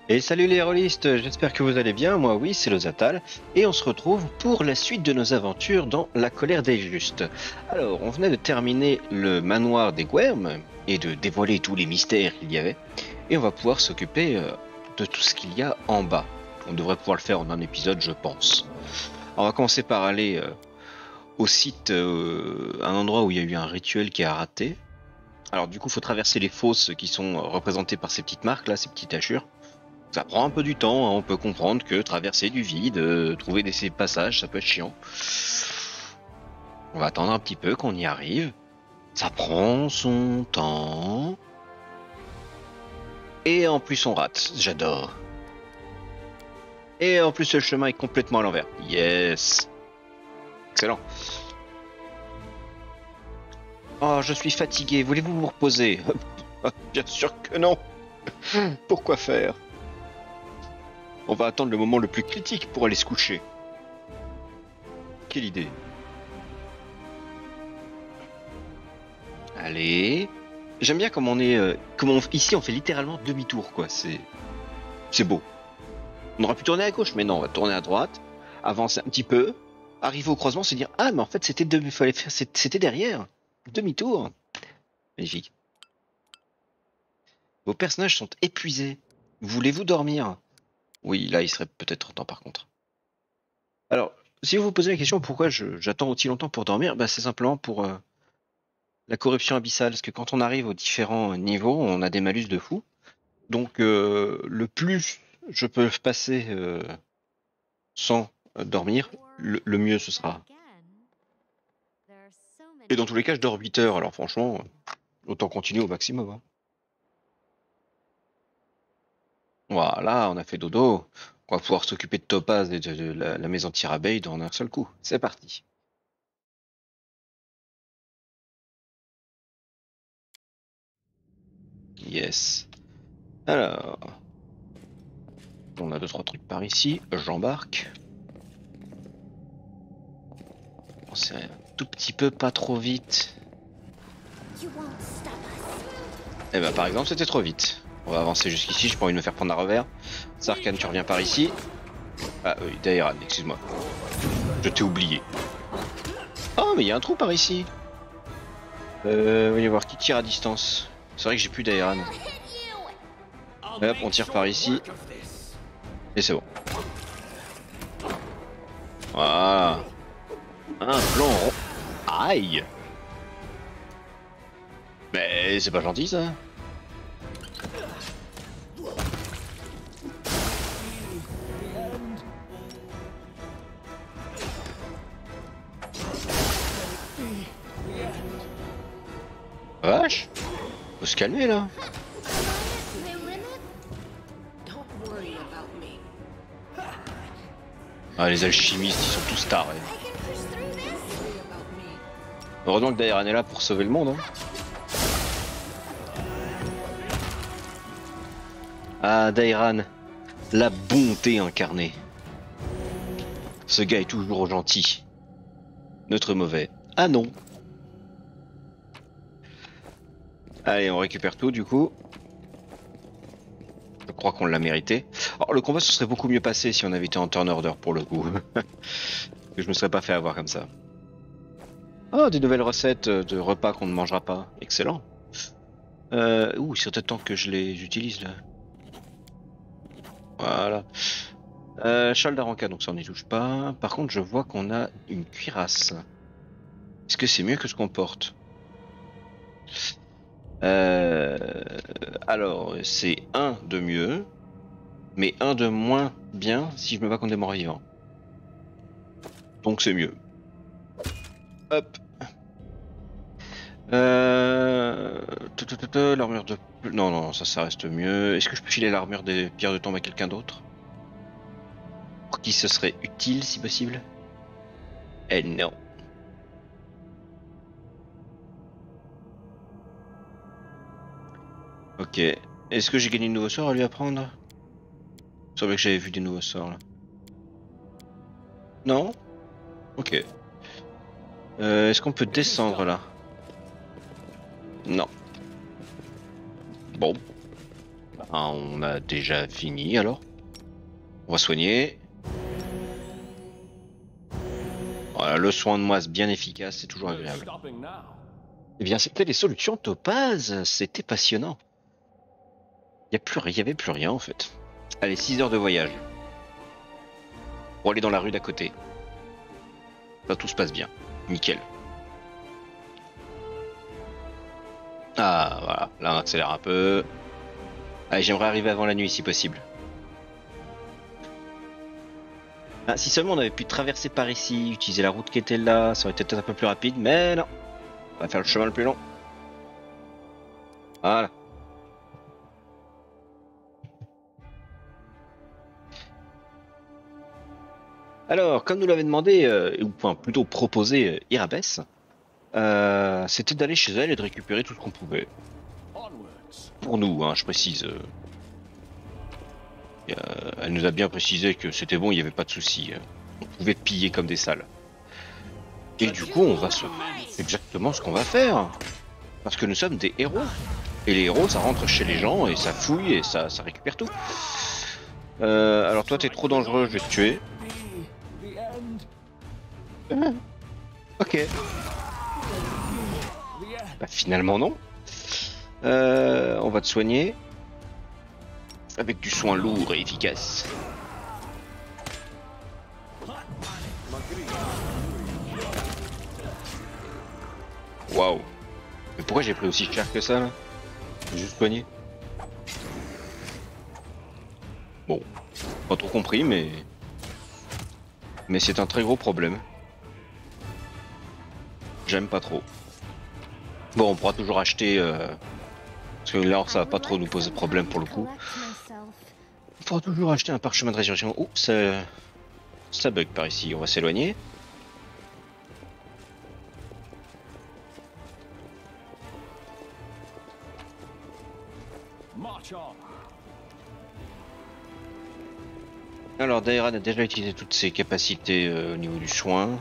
Et salut les rôlistes, j'espère que vous allez bien, moi oui, c'est Lozatal, et on se retrouve pour la suite de nos aventures dans La Colère des Justes. Alors, on venait de terminer le manoir des Gwerms, et de dévoiler tous les mystères qu'il y avait, et on va pouvoir s'occuper de tout ce qu'il y a en bas. On devrait pouvoir le faire en un épisode, je pense. Alors, on va commencer par aller au site, un endroit où il y a eu un rituel qui a raté. Alors du coup, il faut traverser les fosses qui sont représentées par ces petites marques là, ces petites hachures. Ça prend un peu du temps, hein. On peut comprendre que traverser du vide, trouver ces passages, ça peut être chiant. On va attendre un petit peu qu'on y arrive. Ça prend son temps. Et en plus on rate, j'adore. Et en plus le chemin est complètement à l'envers. Yes. Excellent. Oh, je suis fatigué, voulez-vous vous reposer? Bien sûr que non. Pourquoi faire? On va attendre le moment le plus critique pour aller se coucher. Quelle idée. Allez. J'aime bien comme on est, ici on fait littéralement demi-tour quoi. C'est beau. On aurait pu tourner à gauche, mais non, on va tourner à droite, avancer un petit peu, arriver au croisement, se dire ah mais en fait fallait faire, c'était derrière, demi-tour. Magnifique. Vos personnages sont épuisés. Voulez-vous dormir? Oui, là il serait peut-être temps par contre. Alors, si vous vous posez la question pourquoi j'attends aussi longtemps pour dormir, bah c'est simplement pour la corruption abyssale, parce que quand on arrive aux différents niveaux, on a des malus de fou. Donc le plus je peux passer sans dormir, le mieux ce sera. Et dans tous les cas, je dors 8 heures, alors franchement, autant continuer au maximum. Hein. Voilà, on a fait dodo. On va pouvoir s'occuper de Topaz et de la maison Tirabeid en un seul coup. C'est parti. Yes. Alors, on a deux trois trucs par ici. J'embarque. On s'est un tout petit peu pas trop vite. Eh ben par exemple, c'était trop vite. On va avancer jusqu'ici, j'ai pas envie de me faire prendre un revers. Sarkhan, tu reviens par ici. Ah oui, Dairan, excuse-moi. Je t'ai oublié. Oh, mais il y a un trou par ici. Voyons voir qui tire à distance. C'est vrai que j'ai plus d'Airan. Hop, on tire par ici. Et c'est bon. Voilà. Un plan rond. Aïe. Mais c'est pas gentil ça. Vache. Faut se calmer là. Ah, les alchimistes, ils sont tous tarés. Heureusement que Dairan est là pour sauver le monde. Hein. Ah, Dairan, la bonté incarnée. Ce gars est toujours gentil. Notre mauvais. Ah non. Allez, on récupère tout du coup. Je crois qu'on l'a mérité. Alors, le combat se serait beaucoup mieux passé si on avait été en turn order pour le coup. Que je me serais pas fait avoir comme ça. Oh, des nouvelles recettes de repas qu'on ne mangera pas. Excellent. Ouh, c'est peut-être temps que je les utilise là. Voilà. Châle d'Aranca, donc ça on n'y touche pas. Par contre, je vois qu'on a une cuirasse. Est-ce que c'est mieux que ce qu'on porte? Alors, c'est un de mieux, mais un de moins bien si je me bats contre des morts vivants. Donc c'est mieux. Hop. L'armure de... Non, non, ça reste mieux. Est-ce que je peux filer l'armure des pierres de tombe à quelqu'un d'autre? Pour qui ce serait utile si possible? Eh non. Ok. Est-ce que j'ai gagné de nouveaux sorts à lui apprendre? Il semblait que j'avais vu des nouveaux sorts là. Non? Ok. Est-ce qu'on peut descendre là? Non. Bon. Ah, on a déjà fini alors. On va soigner. Voilà, le soin de masse bien efficace, c'est toujours agréable. Eh bien, c'était les solutions Topaz. C'était passionnant. Il y avait plus rien en fait. Allez, 6 heures de voyage. Pour aller dans la rue d'à côté. Là, tout se passe bien. Nickel. Ah, voilà. Là, on accélère un peu. Allez, j'aimerais arriver avant la nuit si possible. Ah, si seulement on avait pu traverser par ici, utiliser la route qui était là, ça aurait été peut-être un peu plus rapide, mais non. On va faire le chemin le plus long. Voilà. Alors, comme nous l'avait demandé, ou enfin, plutôt proposé Irabes, c'était d'aller chez elle et de récupérer tout ce qu'on pouvait. Pour nous, hein, je précise. Elle nous a bien précisé que c'était bon, il n'y avait pas de souci. On pouvait piller comme des salles. Et du coup, on va se... C'est exactement ce qu'on va faire. Parce que nous sommes des héros. Et les héros, ça rentre chez les gens et ça fouille et ça récupère tout. Alors toi, t'es trop dangereux, je vais te tuer. Ok. Bah finalement non. On va te soigner. Avec du soin lourd et efficace. Waouh. Mais pourquoi j'ai pris aussi cher que ça là? J'ai juste soigné. Bon. Pas trop compris mais... Mais c'est un très gros problème. J'aime pas trop. Bon, on pourra toujours acheter... Parce que là, ça va pas trop nous poser de problème pour le coup. On pourra toujours acheter un parchemin de résurrection. Ouh, ça bug par ici. On va s'éloigner. Alors, Dairan a déjà utilisé toutes ses capacités au niveau du soin.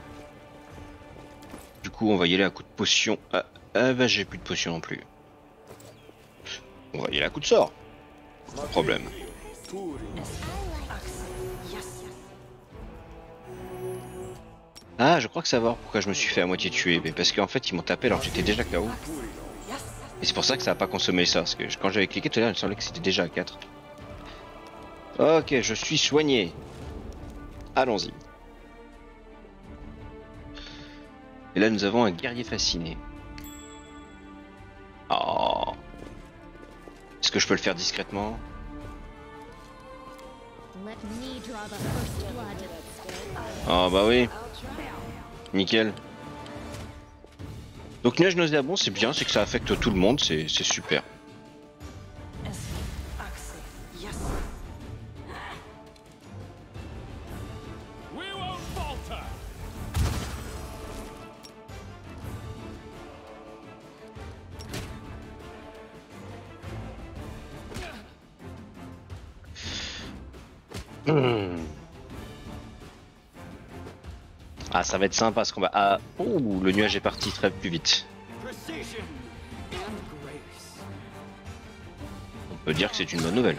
Du coup, on va y aller à coup de potion. Ah bah, j'ai plus de potion non plus. On va y aller à coup de sort. Pas de problème. Ah, je crois que ça va pourquoi je me suis fait à moitié tuer. Mais parce qu'en fait, ils m'ont tapé alors que j'étais déjà KO. Et c'est pour ça que ça a pas consommé ça. Parce que quand j'avais cliqué tout à l'heure, il me semblait que c'était déjà à 4. Ok, je suis soigné. Allons-y. Et là, nous avons un guerrier fasciné. Oh. Est-ce que je peux le faire discrètement? Oh bah oui. Nickel. Donc nuage nauséabond, c'est bien, c'est que ça affecte tout le monde, c'est super. Ah, ça va être sympa ce combat. Ah, oh, le nuage est parti très plus vite. On peut dire que c'est une bonne nouvelle.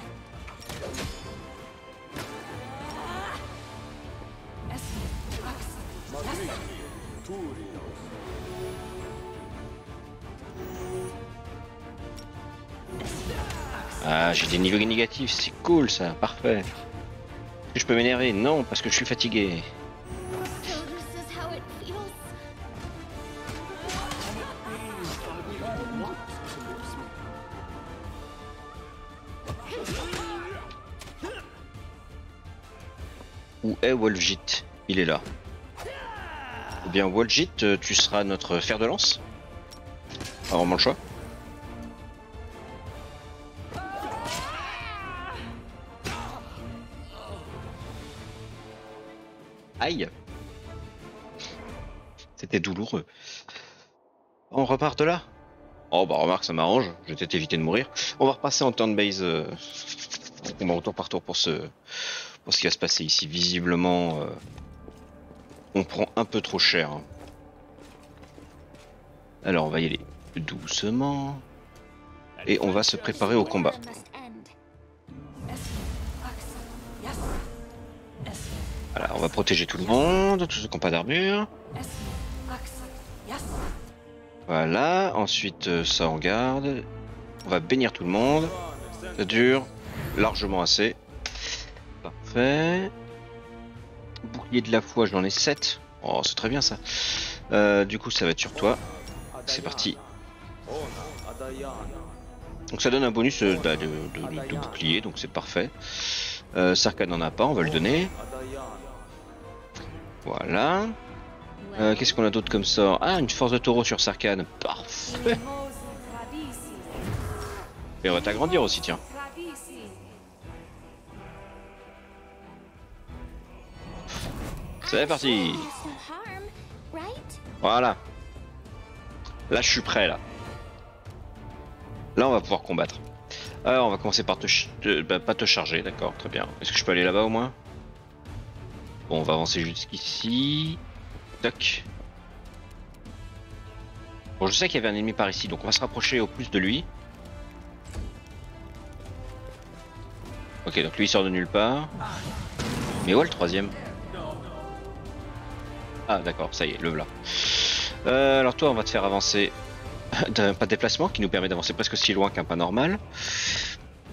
Ah, j'ai des niveaux négatifs, c'est cool ça, parfait. Est-ce que je peux m'énerver? Non, parce que je suis fatigué. Où est Wolfjit? Il est là. Eh bien, Wolfjit, tu seras notre fer de lance. Pas vraiment le choix. Aïe. C'était douloureux. On repart de là? Oh bah remarque, ça m'arrange. Je vais peut-être éviter de mourir. On va repasser en turn base. On va tour par tour pour ce qui va se passer ici. Visiblement, on prend un peu trop cher. Alors on va y aller doucement. Et on va se préparer au combat. Voilà, on va protéger tout le monde, tous ceux qui n'ont pas d'armure. Voilà, ensuite ça on garde. On va bénir tout le monde. Ça dure largement assez. Parfait. Bouclier de la foi, j'en ai 7. Oh, c'est très bien ça. Du coup, ça va être sur toi. C'est parti. Donc ça donne un bonus de bouclier, donc c'est parfait. Sarkhan n'en a pas, on va lui donner. Voilà. Qu'est-ce qu'on a d'autre comme sort? Ah, une force de taureau sur Sarkhan. Parfait. Et on va t'agrandir aussi, tiens. C'est parti. Voilà. Là, je suis prêt, là. Là, on va pouvoir combattre. Alors, on va commencer par pas te charger, d'accord, très bien. Est-ce que je peux aller là-bas au moins? Bon, on va avancer jusqu'ici. Tac. Bon, je sais qu'il y avait un ennemi par ici, donc on va se rapprocher au plus de lui. Ok, donc lui il sort de nulle part. Mais où est le troisième? Ah d'accord, ça y est, le voilà. Alors toi, on va te faire avancer d'un pas de déplacement qui nous permet d'avancer presque aussi loin qu'un pas normal.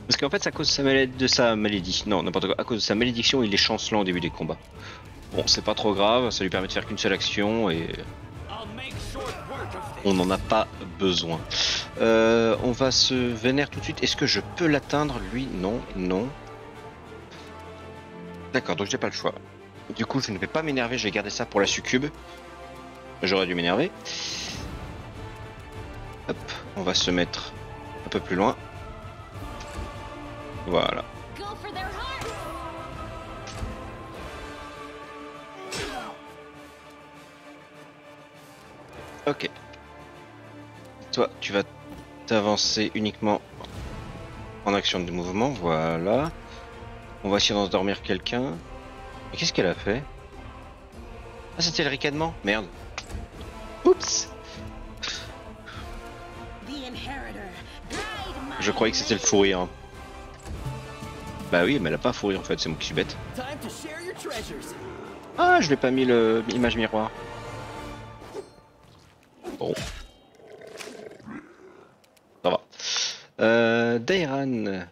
Parce qu'en fait, c'est à cause de sa malédiction. Non, n'importe quoi. À cause de sa malédiction, il est chancelant au début des combats. Bon, c'est pas trop grave, ça lui permet de faire qu'une seule action et on n'en a pas besoin. On va se vénère tout de suite. Est-ce que je peux l'atteindre lui? Non, non. D'accord, donc j'ai pas le choix. Du coup, je ne vais pas m'énerver, je vais garder ça pour la succube. J'aurais dû m'énerver. Hop, on va se mettre un peu plus loin. Voilà. Ok. Toi, tu vas t'avancer uniquement en action de mouvement. Voilà. On va essayer d'endormir quelqu'un. Mais qu'est-ce qu'elle a fait? Ah, c'était le ricanement? Merde. Oups. Je croyais que c'était le fou rire. Bah oui, mais elle a pas fou rire en fait, c'est moi qui suis bête. Ah, je l'ai pas mis l'image miroir. Bon. Ça va. Dairan,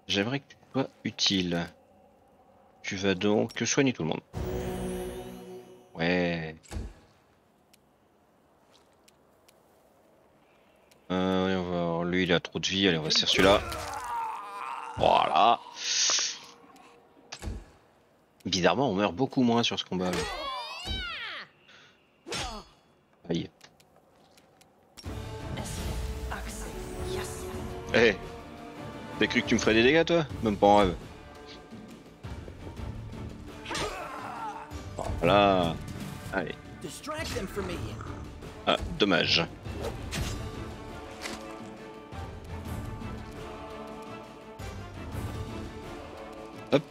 j'aimerais que tu sois utile. Tu vas donc soigner tout le monde. Ouais. On va voir. Lui, il a trop de vie. Allez, on va se faire celui-là. Voilà. Bizarrement, on meurt beaucoup moins sur ce combat. Aïe. Eh, hey, t'as cru que tu me ferais des dégâts, toi? Même pas en rêve. Voilà. Allez. Ah, dommage. Hop.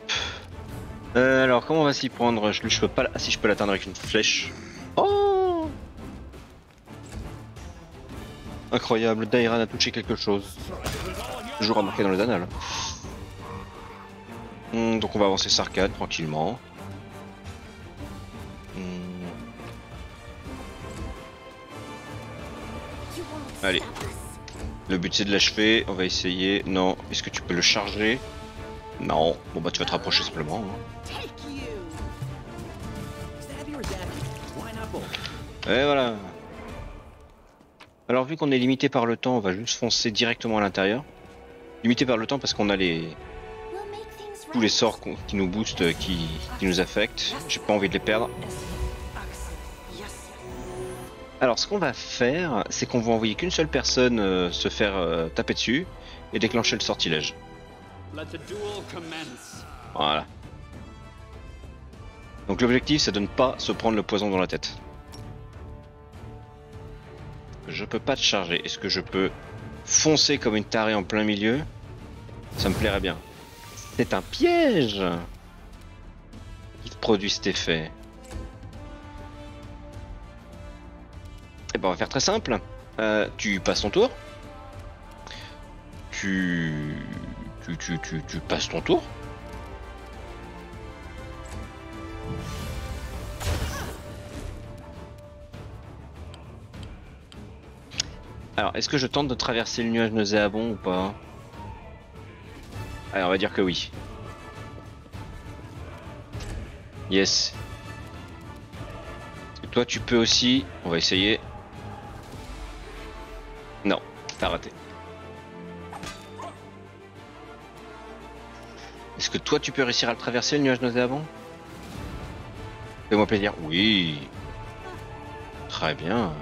Alors, comment on va s'y prendre? Je peux pas. Ah, si je peux l'atteindre avec une flèche. Oh! Incroyable, Dairan a touché quelque chose. Toujours remarqué dans les annales. Donc on va avancer Sarkhan tranquillement. Allez. Le but c'est de l'achever, on va essayer. Non, est-ce que tu peux le charger? Non. Bon bah tu vas te rapprocher simplement. Hein. Et voilà. Alors vu qu'on est limité par le temps, on va juste foncer directement à l'intérieur. Limité par le temps parce qu'on a tous les sorts qui nous boostent, qui nous affectent. J'ai pas envie de les perdre. Alors ce qu'on va faire, c'est qu'on va envoyer qu'une seule personne se faire taper dessus et déclencher le sortilège. Voilà. Donc l'objectif c'est de ne pas se prendre le poison dans la tête. Je peux pas te charger. Est-ce que je peux foncer comme une tarée en plein milieu? Ça me plairait bien. C'est un piège qui produit cet effet. Et ben on va faire très simple. Tu passes ton tour. Tu passes ton tour. Alors, est-ce que je tente de traverser le nuage nauséabond ou pas? Allez, on va dire que oui. Yes. Est-ce que toi, tu peux aussi? On va essayer. Non, t'as raté. Est-ce que toi, tu peux réussir à le traverser, le nuage nauséabond? Fais-moi plaisir. Oui. Très bien.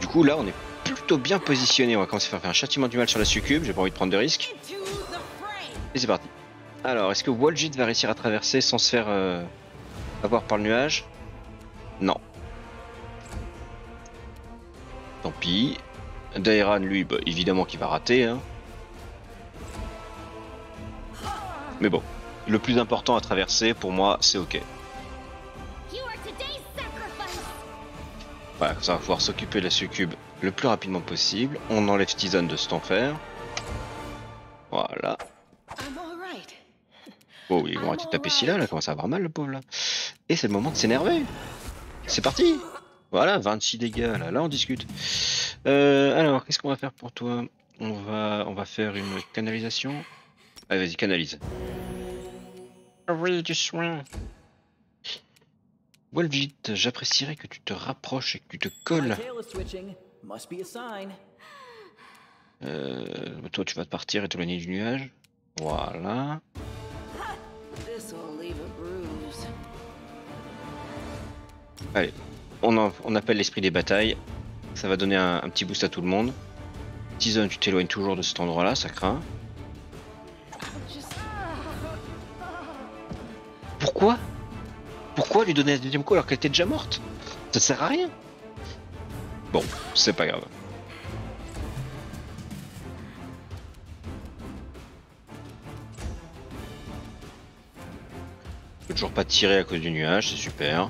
Du coup, là, on est plutôt bien positionné. On va commencer à faire un châtiment du mal sur la succube. J'ai pas envie de prendre de risques. Et c'est parti. Alors, est-ce que Walgit va réussir à traverser sans se faire avoir par le nuage? Non. Tant pis. Dairan, lui, bah, évidemment qu'il va rater. Hein. Mais bon, le plus important à traverser, pour moi, c'est ok. Voilà, comme ça on va pouvoir s'occuper de la succube le plus rapidement possible. On enlève Stizon de cet enfer. Voilà. Oh, ils vont arrêter de taper Scylla, là, commence à avoir mal le pauvre là. Et c'est le moment de s'énerver. C'est parti. Voilà, 26 dégâts, là on discute. Alors, qu'est-ce qu'on va faire pour toi? On va faire une canalisation. Allez, vas-y, canalise. Oui, du soin. Walgit, j'apprécierais que tu te rapproches et que tu te colles. Toi, tu vas te partir et t'éloigner du nuage. Voilà. Allez, on appelle l'esprit des batailles. Ça va donner un petit boost à tout le monde. Tizon, tu t'éloignes toujours de cet endroit-là, ça craint. Pourquoi? Pourquoi lui donner un deuxième coup alors qu'elle était déjà morte? Ça sert à rien. Bon, c'est pas grave. Je peux toujours pas tirer à cause du nuage, c'est super.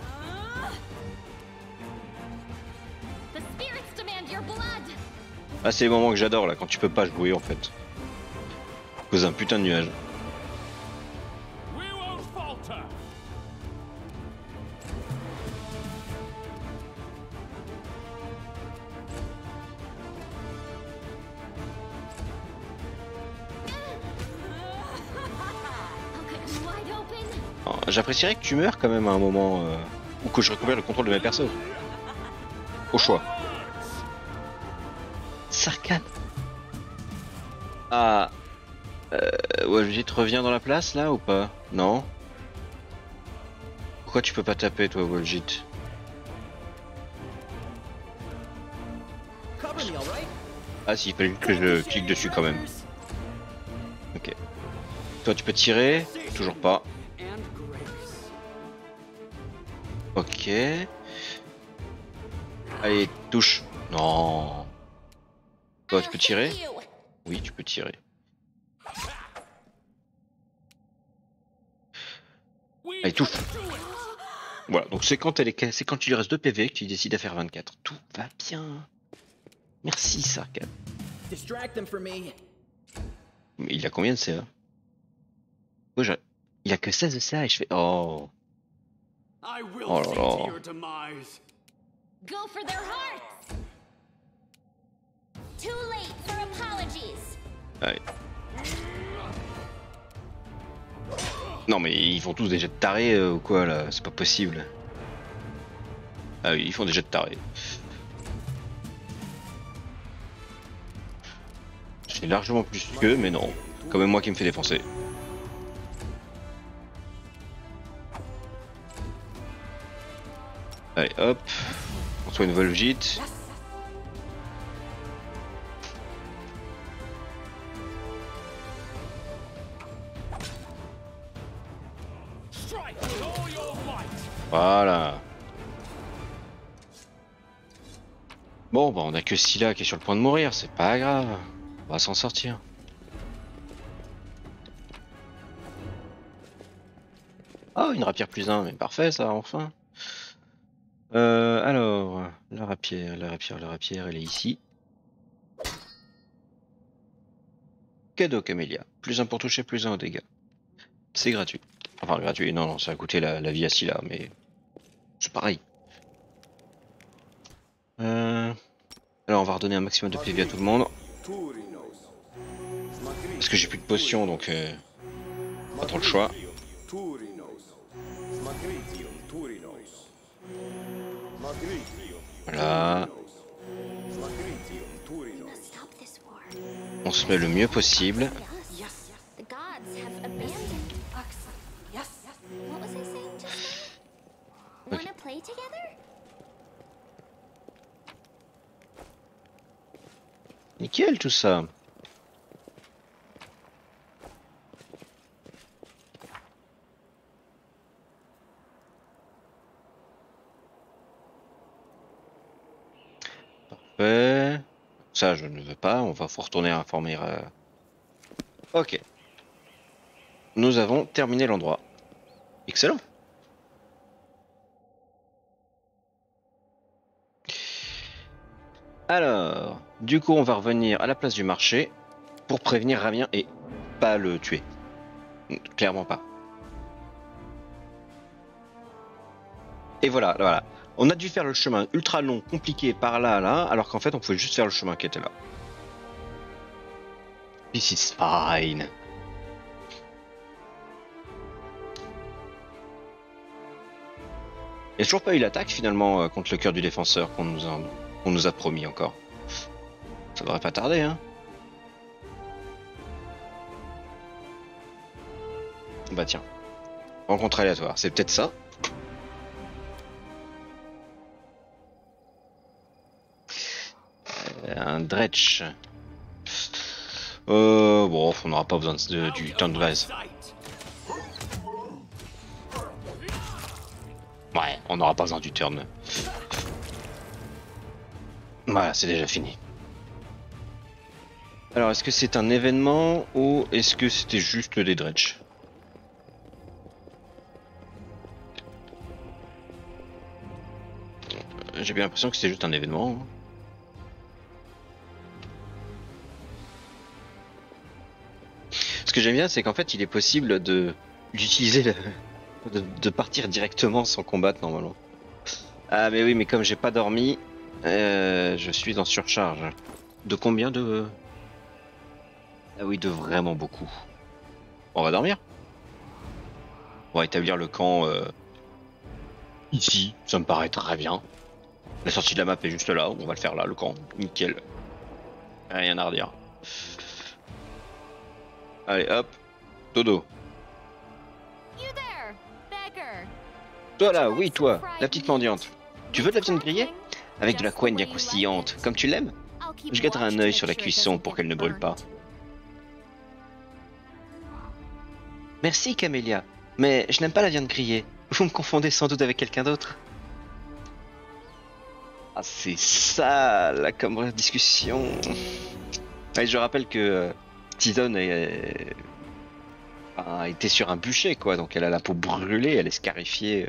Ah, c'est les moments que j'adore là, quand tu peux pas jouer en fait. À cause d'un putain de nuage. J'apprécierais que tu meurs quand même à un moment ou que je récupère le contrôle de mes persos. Au choix. Sarkhan. Ah. Walgit revient dans la place là ou pas? Non. Pourquoi tu peux pas taper toi Walgit? Ah si, il fallait que je clique dessus quand même. Ok. Toi tu peux tirer? Toujours pas. Ok. Allez, touche. Non. Toi tu peux tirer? Oui, tu peux tirer. Allez, touche. Voilà, donc c'est quand c'est quand il lui reste 2 PV que tu décides à faire 24. Tout va bien. Merci Sarkhan. Mais il a combien de CA? Oh, il a que 16 de CA et je fais... Oh. Oh là là. Go for their hearts. Too late for apologies. Allez. Non mais ils font tous des jets de tarés ou quoi là? C'est pas possible. Ah oui, ils font des jets de tarés. J'ai largement plus qu'eux, mais non. Quand même moi qui me fais défoncer. Allez hop. On soit une Volgite. Voilà. Bon, bah on a que Scylla qui est sur le point de mourir, c'est pas grave. On va s'en sortir. Oh, une rapière +1, mais parfait ça, enfin. Alors, la rapière, elle est ici. Cadeau Camélia. +1 pour toucher, +1 aux dégâts. C'est gratuit. Enfin, gratuit, non, ça a coûté la vie à Scylla, mais c'est pareil. Euh... Alors on va redonner un maximum de PV à tout le monde. Parce que j'ai plus de potions donc pas trop le choix. Voilà. We must stop this war. On se met le mieux possible. Yes. The gods have abandoned. Yes. What was I saying just now? Okay. Wanna play together? Nickel tout ça. Parfait. Ça je ne veux pas, faut retourner informer. Ok. Nous avons terminé l'endroit. Excellent. Alors, du coup on va revenir à la place du marché pour prévenir Ramien et pas le tuer. Clairement pas. Et voilà. On a dû faire le chemin ultra long, compliqué par là, alors qu'en fait on pouvait juste faire le chemin qui était là. This is fine. Il n'y a toujours pas eu l'attaque finalement contre le cœur du défenseur qu'on nous a promis encore. Ça devrait pas tarder, hein. Bah tiens. Rencontre aléatoire, c'est peut-être ça. Un dretch. Bon, on n'aura pas besoin du temps de base. Ouais, on n'aura pas besoin du turn. Voilà, c'est déjà fini. Alors, est-ce que c'est un événement ou est-ce que c'était juste des dredge? J'ai bien l'impression que c'était juste un événement. Ce que j'aime bien, c'est qu'en fait, il est possible d'utiliser de partir directement sans combattre normalement. Ah mais oui, mais comme j'ai pas dormi, je suis en surcharge. De combien de... Ah oui, de vraiment beaucoup. On va dormir. On va établir le camp ici, ça me paraît très bien. La sortie de la map est juste là, on va le faire là, le camp. Nickel. Rien à redire. Allez hop, dodo. You there, beggar. Toi là, oui toi, la petite mendiante. Tu veux de la viande grillée? Avec de la couenne bien croustillante, comme tu l'aimes? Je garderai un œil sur la cuisson pour qu'elle ne brûle pas. Merci Camélia, mais je n'aime pas la viande grillée. Vous me confondez sans doute avec quelqu'un d'autre. Ah c'est ça la comme discussion. Ouais, je rappelle que Tizone a été sur un bûcher quoi, donc elle a la peau brûlée, elle est scarifiée.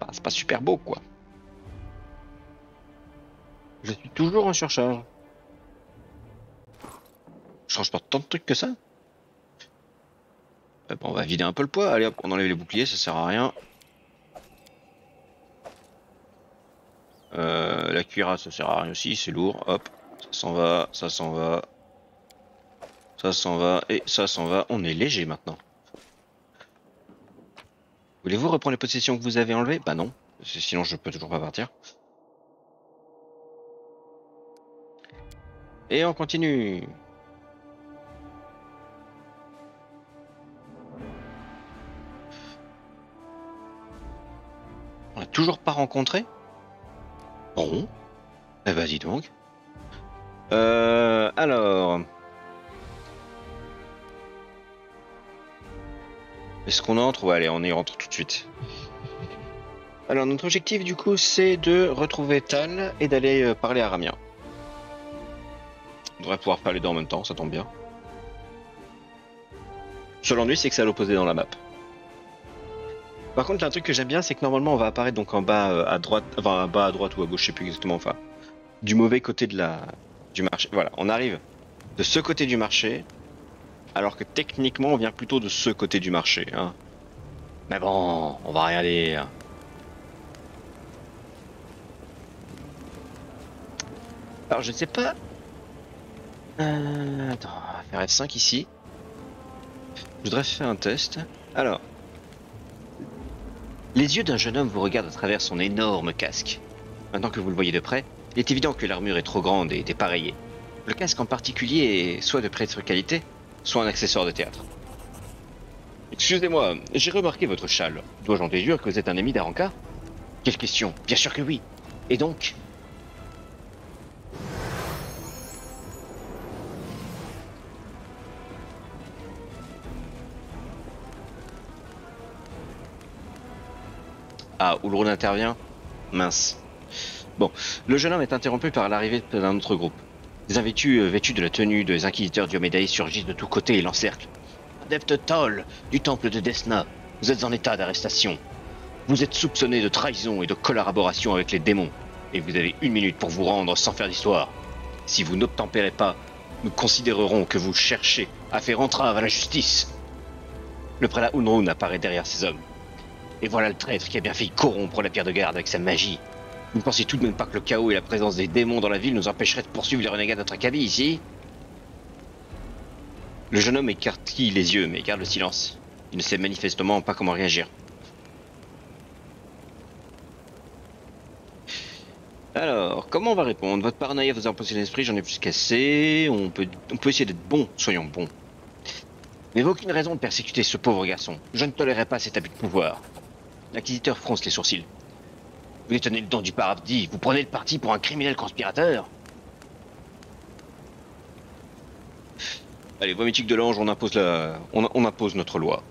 Bah, c'est pas super beau quoi. Je suis toujours en surcharge. Je change pas tant de trucs que ça. Bon, on va vider un peu le poids. Allez hop, on enlève les boucliers, ça sert à rien. La cuirasse, ça sert à rien aussi, c'est lourd. Hop, ça s'en va, ça s'en va. Ça s'en va et ça s'en va. On est léger maintenant. Voulez-vous reprendre les possessions que vous avez enlevées? Bah non, sinon je peux toujours pas partir. Et on continue. On l'a toujours pas rencontré? Bon. Eh bah dis donc. Alors... Est-ce qu'on entre? Ouais, allez, on y rentre tout de suite. Alors notre objectif du coup c'est de retrouver Tal et d'aller parler à Ramien. On devrait pouvoir faire les deux en même temps, ça tombe bien. Seul ennui c'est que c'est à l'opposé dans la map. Par contre, il y a un truc que j'aime bien, c'est que normalement on va apparaître donc en bas à droite, enfin en bas à droite ou à gauche, je sais plus exactement, enfin du mauvais côté du marché. Voilà, on arrive de ce côté du marché, alors que techniquement on vient plutôt de ce côté du marché. Hein. Mais bon, on va rien dire. Alors je ne sais pas. Attends, on va faire F5 ici. Je voudrais faire un test. Alors, les yeux d'un jeune homme vous regardent à travers son énorme casque. Maintenant que vous le voyez de près, il est évident que l'armure est trop grande et dépareillée. Le casque en particulier est soit de piètre qualité, soit un accessoire de théâtre. Excusez-moi, j'ai remarqué votre châle. Dois-je en déduire que vous êtes un ami d'Aranka? Quelle question? Bien sûr que oui. Et donc? Ah, Ulrun intervient? Mince. Bon, le jeune homme est interrompu par l'arrivée d'un autre groupe. Des invêtus vêtus de la tenue des inquisiteurs Diomédae surgissent de tous côtés et l'encerclent. Adepte Toll, du temple de Desna, vous êtes en état d'arrestation. Vous êtes soupçonné de trahison et de collaboration avec les démons, et vous avez 1 minute pour vous rendre sans faire d'histoire. Si vous n'obtempérez pas, nous considérerons que vous cherchez à faire entrave à la justice. Le prélat Ulrun apparaît derrière ces hommes. Et voilà le traître qui a bien failli corrompre la pierre de garde avec sa magie. Vous ne pensez tout de même pas que le chaos et la présence des démons dans la ville nous empêcheraient de poursuivre les renégats de notre acabit ici? Le jeune homme écarquille les yeux, mais garde le silence. Il ne sait manifestement pas comment réagir. Alors, comment on va répondre? Votre paranoïa vous a imposé l'esprit, j'en ai plus qu'assez. On peut essayer d'être bon, soyons bons. Vous n'avez aucune raison de persécuter ce pauvre garçon. Je ne tolérerai pas cet abus de pouvoir. L'inquisiteur fronce les sourcils. Vous détenez le don du paradis, vous prenez le parti pour un criminel conspirateur. Allez, voix mythique de l'ange, on impose notre loi.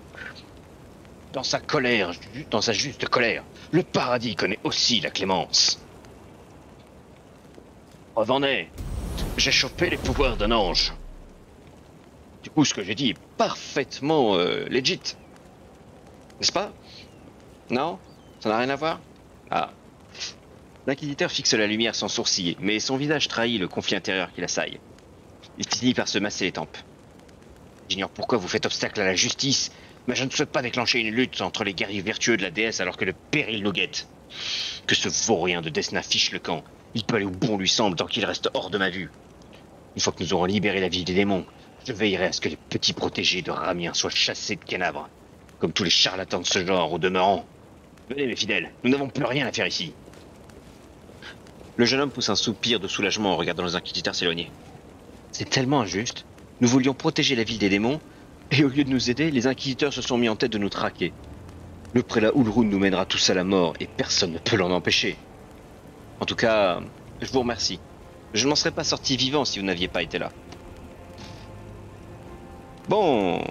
Dans sa colère, dans sa juste colère, le paradis connaît aussi la clémence. Preuve en est, j'ai chopé les pouvoirs d'un ange. Du coup, ce que j'ai dit est parfaitement legit. N'est-ce pas? Non? Ça n'a rien à voir? Ah. L'inquisiteur fixe la lumière sans sourciller, mais son visage trahit le conflit intérieur qui l'assaille. Il finit par se masser les tempes. J'ignore pourquoi vous faites obstacle à la justice, mais je ne souhaite pas déclencher une lutte entre les guerriers vertueux de la déesse alors que le péril nous guette. Que ce vaurien de Desna fiche le camp. Il peut aller où bon lui semble tant qu'il reste hors de ma vue. Une fois que nous aurons libéré la ville des démons, je veillerai à ce que les petits protégés de Ramien soient chassés de Canabre. Comme tous les charlatans de ce genre au demeurant. Venez mes fidèles, nous n'avons plus rien à faire ici. Le jeune homme pousse un soupir de soulagement en regardant les inquisiteurs s'éloigner. C'est tellement injuste. Nous voulions protéger la ville des démons, et au lieu de nous aider, les inquisiteurs se sont mis en tête de nous traquer. Le prélat Ulrun nous mènera tous à la mort, et personne ne peut l'en empêcher. En tout cas, je vous remercie. Je ne m'en serais pas sorti vivant si vous n'aviez pas été là. Bon...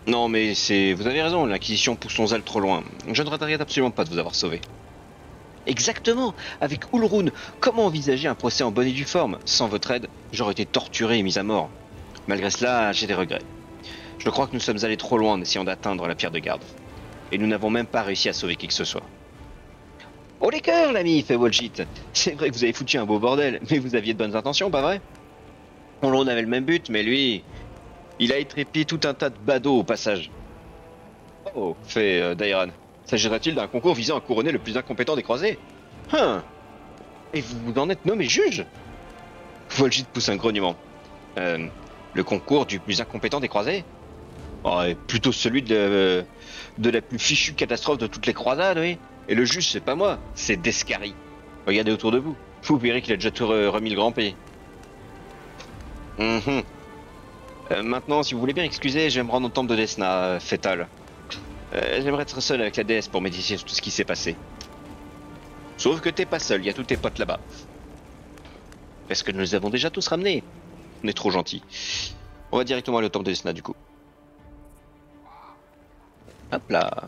Non mais vous avez raison, l'Inquisition pousse son zèle trop loin. Je ne regrette absolument pas de vous avoir sauvé. Exactement. Avec Ulrun, comment envisager un procès en bonne et due forme? Sans votre aide, j'aurais été torturé et mis à mort. Malgré cela, j'ai des regrets. Je crois que nous sommes allés trop loin en essayant d'atteindre la pierre de garde. Et nous n'avons même pas réussi à sauver qui que ce soit. Oh les cœurs, l'ami, fait Walgit. C'est vrai que vous avez foutu un beau bordel, mais vous aviez de bonnes intentions, pas vrai? Ulrun avait le même but, mais lui... Il a étrépié tout un tas de badauds au passage. Oh, fait Dairan. S'agirait-il d'un concours visant à couronner le plus incompétent des croisés? Et vous en êtes nommé juge? Volgit pousse un grognement. Le concours du plus incompétent des croisés? Oh, plutôt celui de la plus fichue catastrophe de toutes les croisades, oui. Et le juge, c'est pas moi, c'est Descari. Regardez autour de vous. Vous verrez qu'il a déjà tout remis le grand pays. Maintenant, si vous voulez bien excuser, je vais me rendre au temple de Desna, Fétal. J'aimerais être seul avec la déesse pour méditer sur tout ce qui s'est passé. Sauf que t'es pas seul, il y a tous tes potes là-bas. Est-ce que nous les avons déjà tous ramenés? On est trop gentils. On va directement aller au temple de Desna, du coup. Hop là.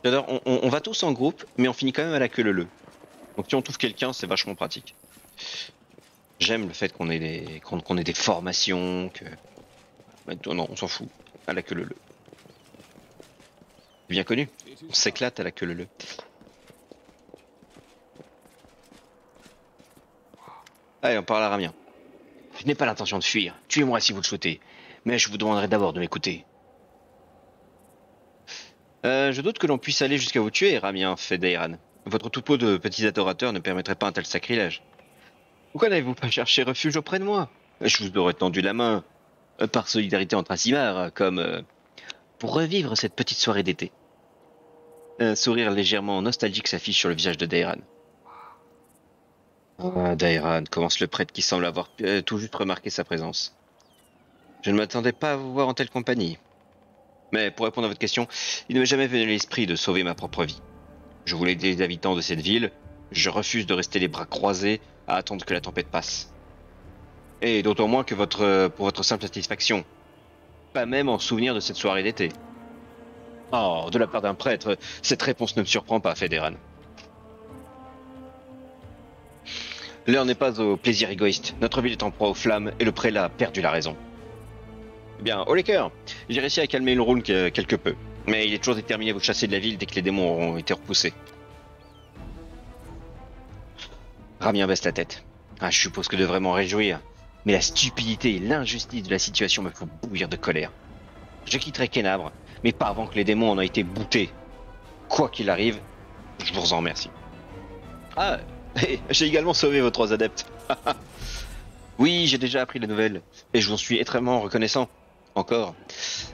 J'adore, on va tous en groupe, mais on finit quand même à la queue leu-leu. Donc si on trouve quelqu'un, c'est vachement pratique. J'aime le fait qu'on ait des formations, que... Non, on s'en fout. À la queue leu-leu. Bien connu. On s'éclate à la queue leu-leu. Allez, on parle à Ramien. Je n'ai pas l'intention de fuir. Tuez-moi si vous le souhaitez. Mais je vous demanderai d'abord de m'écouter. Je doute que l'on puisse aller jusqu'à vous tuer, Ramien, fait Dairan. Votre troupeau de petits adorateurs ne permettrait pas un tel sacrilège. Pourquoi n'avez-vous pas cherché refuge auprès de moi? Je vous aurais tendu la main, par solidarité entre Asimars, comme pour revivre cette petite soirée d'été. Un sourire légèrement nostalgique s'affiche sur le visage de Dairan. Ah, Dairan, commence le prêtre qui semble avoir tout juste remarqué sa présence. Je ne m'attendais pas à vous voir en telle compagnie. Mais pour répondre à votre question, il ne m'est jamais venu à l'esprit de sauver ma propre vie. Je voulais aider les habitants de cette ville, je refuse de rester les bras croisés à attendre que la tempête passe. Et d'autant moins que pour votre simple satisfaction. Pas même en souvenir de cette soirée d'été. Oh, de la part d'un prêtre, cette réponse ne me surprend pas, Fédéran. L'heure n'est pas au plaisir égoïste. Notre ville est en proie aux flammes et le prélat a perdu la raison. Eh bien, au cœur, j'ai réussi à calmer Ulrun quelque peu. Mais il est toujours déterminé à vous chasser de la ville dès que les démons auront été repoussés. Ramien baisse la tête. Ah, je suppose que je devrais m'en réjouir. Mais la stupidité et l'injustice de la situation me font bouillir de colère. Je quitterai Kenabre, mais pas avant que les démons en aient été boutés. Quoi qu'il arrive, je vous en remercie. Ah, j'ai également sauvé vos 3 adeptes. Oui, j'ai déjà appris la nouvelle, et je vous en suis extrêmement reconnaissant. Encore.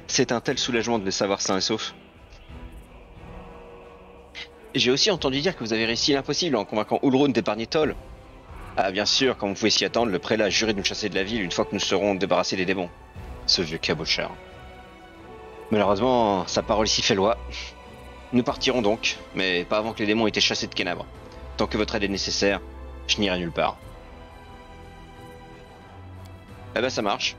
C'est un tel soulagement de les savoir sains et saufs. J'ai aussi entendu dire que vous avez réussi l'impossible en convainquant Ulrun d'épargner Toll. Ah, bien sûr, comme vous pouvez s'y attendre, le prélat a juré de nous chasser de la ville une fois que nous serons débarrassés des démons. Ce vieux cabochard. Malheureusement, sa parole ici fait loi. Nous partirons donc, mais pas avant que les démons aient été chassés de Kenabre. Tant que votre aide est nécessaire, je n'irai nulle part. Eh ben ça marche.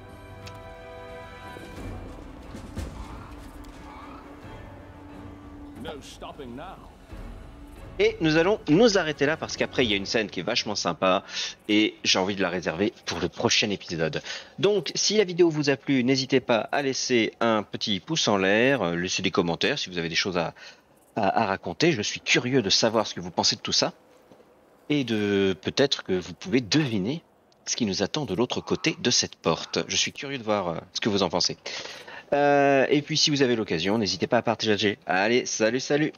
Et nous allons nous arrêter là parce qu'après il y a une scène qui est vachement sympa et j'ai envie de la réserver pour le prochain épisode. Donc si la vidéo vous a plu, n'hésitez pas à laisser un petit pouce en l'air, laisser des commentaires si vous avez des choses à raconter. Je suis curieux de savoir ce que vous pensez de tout ça et de peut-être que vous pouvez deviner ce qui nous attend de l'autre côté de cette porte. Je suis curieux de voir ce que vous en pensez. Et puis si vous avez l'occasion, n'hésitez pas à partager. Allez, salut!